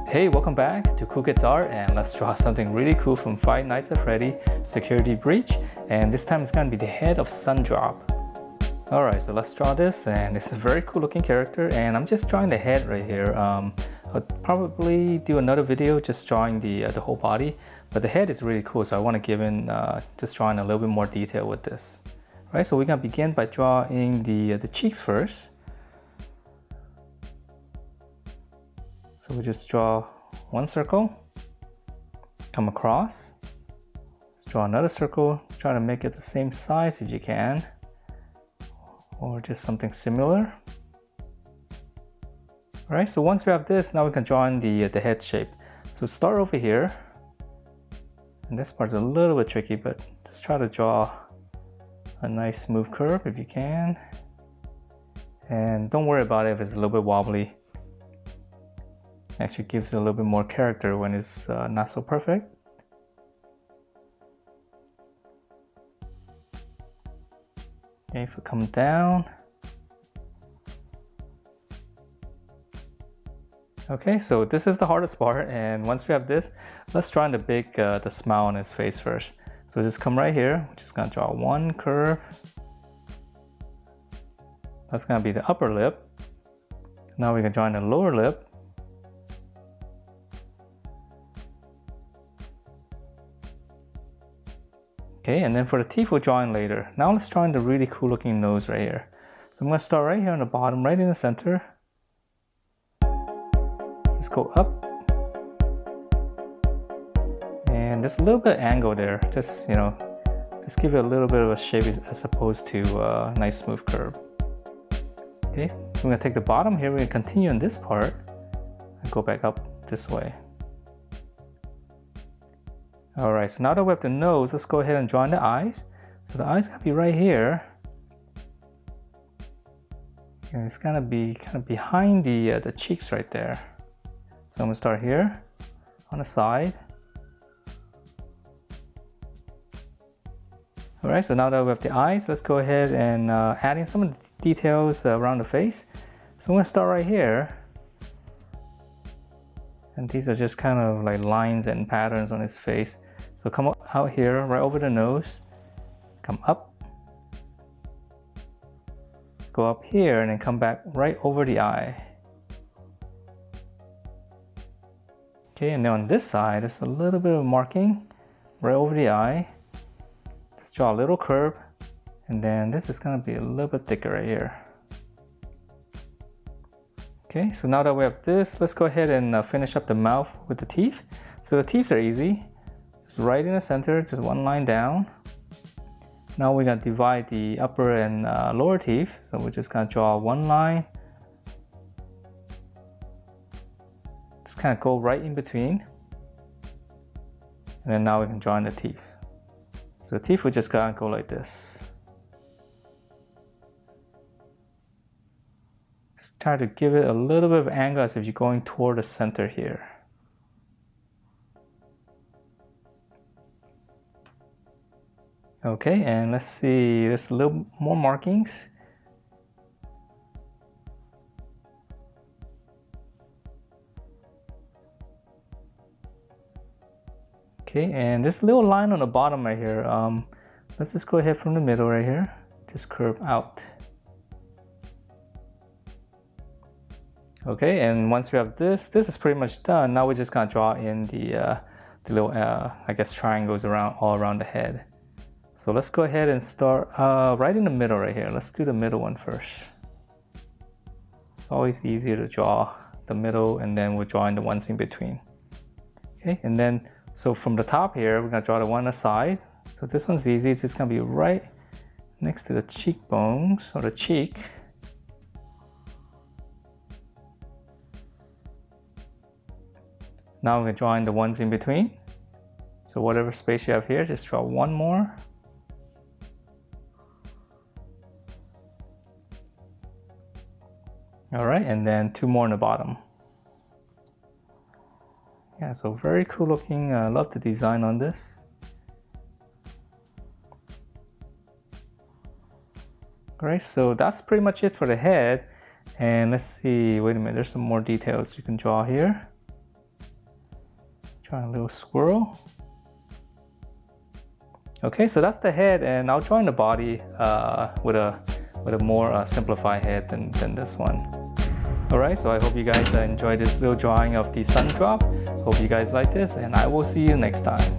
Hey, welcome back to Cool Guitar, and let's draw something really cool from Five Nights at Freddy Security Breach, and this time it's going to be the head of Sundrop. Alright, so let's draw this, and it's a very cool looking character, and I'm just drawing the head right here. I'll probably do another video just drawing the whole body, but the head is really cool, so I want to give in just drawing a little bit more detail with this. Alright, so we're going to begin by drawing the cheeks first. So we just draw one circle, come across, let's draw another circle, try to make it the same size if you can, or just something similar. Alright, so once we have this, now we can draw in the head shape. So start over here, and this part's a little bit tricky, but just try to draw a nice smooth curve if you can. And don't worry about it if it's a little bit wobbly. Actually gives it a little bit more character when it's not so perfect. Okay, so come down. Okay, so this is the hardest part, and once we have this, let's draw in the smile on his face first. So just come right here, we're just gonna draw one curve. That's gonna be the upper lip. Now we can draw in the lower lip. Okay, and then for the teeth we'll draw in later. Now let's draw in the really cool looking nose right here. So I'm going to start right here on the bottom, right in the center. Just go up. And there's a little bit of angle there. Just, just give it a little bit of a shape as opposed to a nice smooth curve. Okay, so we're going to take the bottom here, we're going to continue in this part and go back up this way. Alright, so now that we have the nose, let's go ahead and draw in the eyes. So the eyes gotta be right here. And it's gonna be kind of behind the cheeks right there. So I'm gonna start here on the side. Alright, so now that we have the eyes, let's go ahead and add in some of the details around the face. So I'm gonna start right here. And these are just kind of like lines and patterns on his face. So come out here, right over the nose, come up, go up here, and then come back right over the eye. Okay, and then on this side, there's a little bit of marking right over the eye. Just draw a little curve, and then this is gonna be a little bit thicker right here. Okay, so now that we have this, let's go ahead and finish up the mouth with the teeth. So the teeth are easy. Just right in the center, just one line down. Now we're gonna divide the upper and lower teeth. So we're just gonna draw one line. Just kind of go right in between. And then now we can draw in the teeth. So the teeth we just gotta go like this. Just try to give it a little bit of angle as if you're going toward the center here. Okay, and let's see, there's a little more markings. Okay, and there's a little line on the bottom right here. Let's just go ahead from the middle right here, just curve out. Okay, and once we have this is pretty much done. Now we're just gonna draw in the little, I guess, triangles all around the head. So let's go ahead and start right in the middle right here. Let's do the middle one first. It's always easier to draw the middle, and then we're drawing the ones in between. Okay, and then, so from the top here, we're gonna draw the one on the side. So this one's easy, it's just gonna be right next to the cheekbones, or the cheek. Now we're gonna draw in the ones in between. So whatever space you have here, just draw one more. All right, and then two more on the bottom. Yeah, so very cool looking. I love the design on this. All right, so that's pretty much it for the head. And let's see, wait a minute, there's some more details you can draw here. Draw a little swirl. Okay, so that's the head, and I'll draw in the body with a more simplified head than this one. Alright, so I hope you guys enjoyed this little drawing of the Sundrop. Hope you guys like this, and I will see you next time.